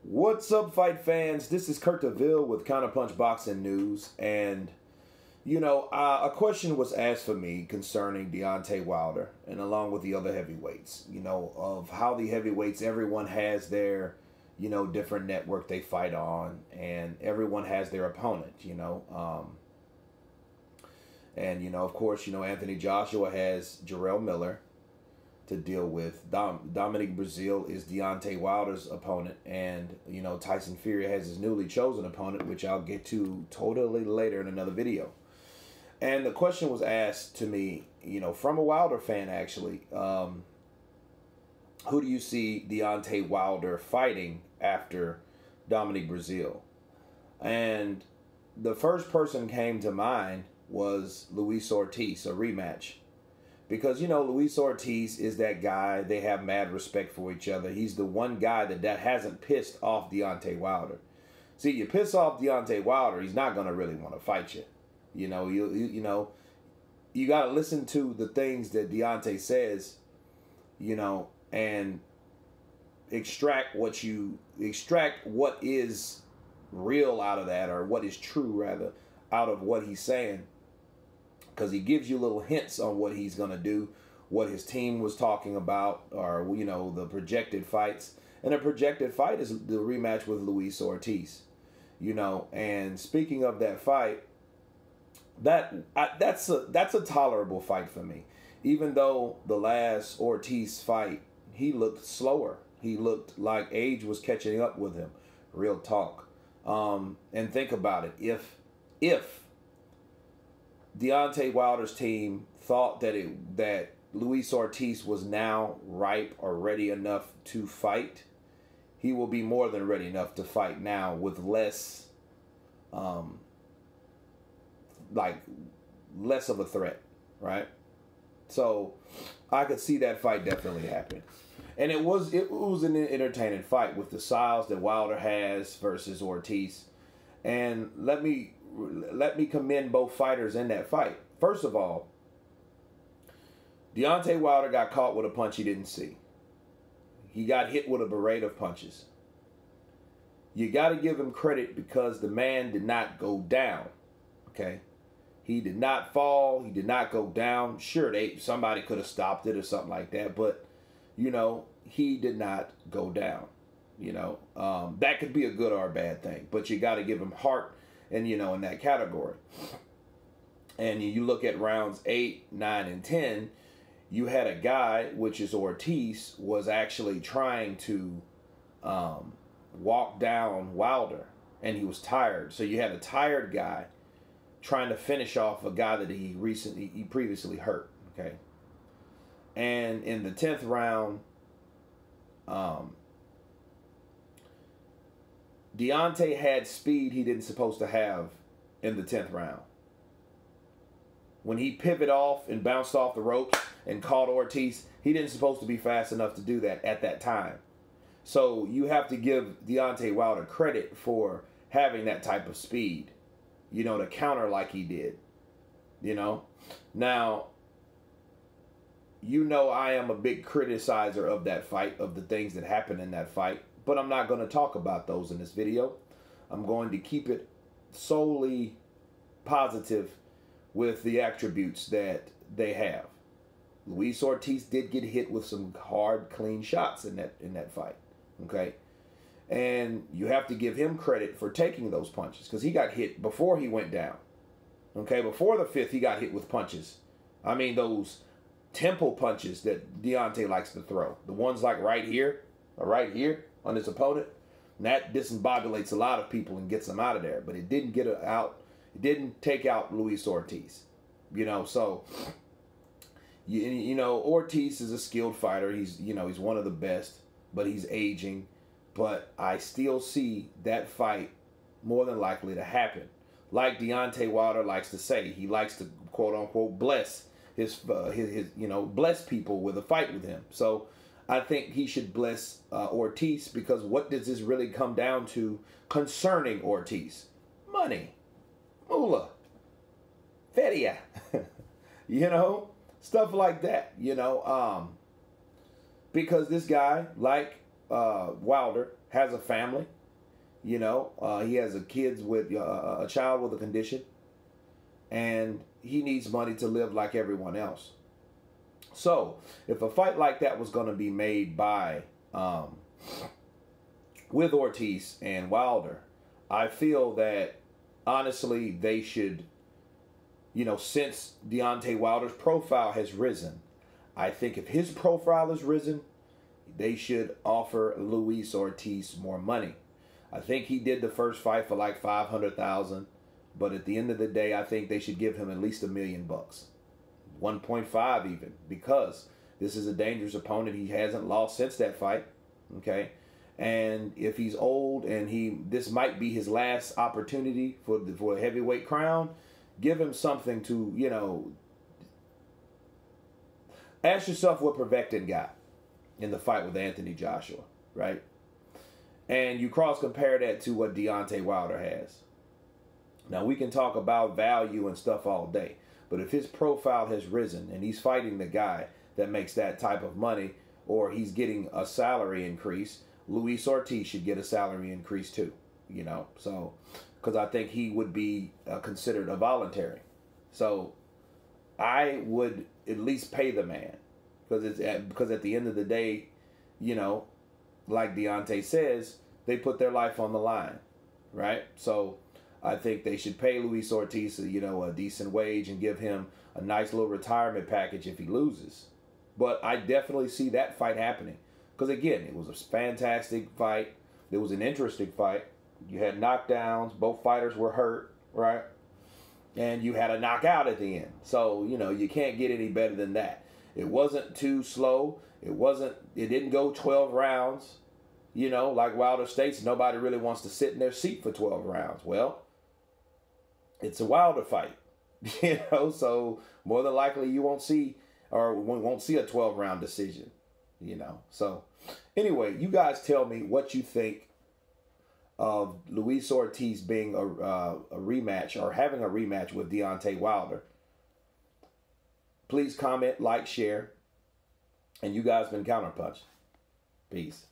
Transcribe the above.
What's up, fight fans? This is Kurt DeVille with Counterpunch Boxing News, and a question was asked for me concerning Deontay Wilder, and along with the other heavyweights. Of how the heavyweights, everyone has their, different network they fight on, and everyone has their opponent. Of course, Anthony Joshua has Jarrell Miller to deal with. Dominic Brazil is Deontay Wilder's opponent, and Tyson Fury has his newly chosen opponent, which I'll get to totally later in another video. And the question was asked to me, from a Wilder fan actually, who do you see Deontay Wilder fighting after Dominic Brazil? And the first person came to mind was Luis Ortiz, a rematch. Because, Luis Ortiz is that guy. They have mad respect for each other. He's the one guy that hasn't pissed off Deontay Wilder. See, you piss off Deontay Wilder, he's not going to really want to fight you. You got to listen to the things that Deontay says, and extract what is real out of that, or what is true, rather, out of what he's saying. Because he gives you little hints on what he's going to do, what his team was talking about, or, the projected fights. And a projected fight is the rematch with Luis Ortiz. And speaking of that fight, that's a tolerable fight for me. Even though the last Ortiz fight, he looked slower. He looked like age was catching up with him. Real talk. And think about it. If Deontay Wilder's team thought that Luis Ortiz was now ripe or ready enough to fight, he will be more than ready enough to fight now with less of a threat, right? So I could see that fight definitely happen. And it was an entertaining fight with the styles that Wilder has versus Ortiz. And let me commend both fighters in that fight. First of all, Deontay Wilder got caught with a punch he didn't see. He got hit with a parade of punches. You got to give him credit because the man did not go down. Okay? He did not fall. He did not go down. Sure, somebody could have stopped it or something like that, but, he did not go down. That could be a good or a bad thing, but you got to give him heart and, in that category. And you look at rounds 8, 9, and 10, you had a guy, which is Ortiz, was actually trying to walk down Wilder, and he was tired. So you had a tired guy trying to finish off a guy that he previously hurt, okay? And in the 10th round, Deontay had speed he didn't supposed to have in the 10th round. When he pivoted off and bounced off the ropes and caught Ortiz, he didn't supposed to be fast enough to do that at that time. So you have to give Deontay Wilder credit for having that type of speed, to counter like he did. Now, I am a big criticizer of that fight, of the things that happened in that fight. But I'm not going to talk about those in this video. I'm going to keep it solely positive with the attributes that they have. Luis Ortiz did get hit with some hard, clean shots in that fight. Okay? And you have to give him credit for taking those punches, because he got hit before he went down. Okay? Before the 5th, he got hit with punches. I mean, those temple punches that Deontay likes to throw. The ones like right here, or right here, on his opponent, and that discombobulates a lot of people and gets them out of there. But it didn't get out. It didn't take out Luis Ortiz. So Ortiz is a skilled fighter. He's he's one of the best, but he's aging. But I still see that fight more than likely to happen. Like Deontay Wilder likes to say, he likes to quote unquote bless his bless people with a fight with him. So I think he should bless Ortiz, because what does this really come down to concerning Ortiz? Money. Moolah. Feria. Stuff like that, because this guy, like Wilder has a family. You know, he has a child with a condition, and he needs money to live like everyone else. So, if a fight like that was going to be made by with Ortiz and Wilder, I feel that honestly they should, you know, since Deontay Wilder's profile has risen, I think if his profile has risen, they should offer Luis Ortiz more money. I think he did the first fight for like $500,000, but at the end of the day, I think they should give him at least $1 million, 1.5 even, because this is a dangerous opponent. He hasn't lost since that fight, okay? And if he's old and this might be his last opportunity for a heavyweight crown, give him something to, you know, ask yourself what Povetkin got in the fight with Anthony Joshua, right? And you cross-compare that to what Deontay Wilder has. Now, we can talk about value and stuff all day, but if his profile has risen and he's fighting the guy that makes that type of money, or he's getting a salary increase, Luis Ortiz should get a salary increase too, you know? So, because I think he would be considered a voluntary. So, I would at least pay the man, because at the end of the day, you know, like Deontay says, they put their life on the line, right? So I think they should pay Luis Ortiz, you know, a decent wage and give him a nice little retirement package if he loses. But I definitely see that fight happening, because again, it was a fantastic fight. It was an interesting fight. You had knockdowns. Both fighters were hurt, right? And you had a knockout at the end. So, you know, you can't get any better than that. It wasn't too slow. It didn't go 12 rounds. You know, like Wilder states, nobody really wants to sit in their seat for 12 rounds. Well, it's a Wilder fight. You know, so more than likely you won't see a 12-round decision. You know, so anyway, you guys tell me what you think of Luis Ortiz being a rematch, or having a rematch with Deontay Wilder. Please comment, like, share. And you guys been Counterpunch. Peace.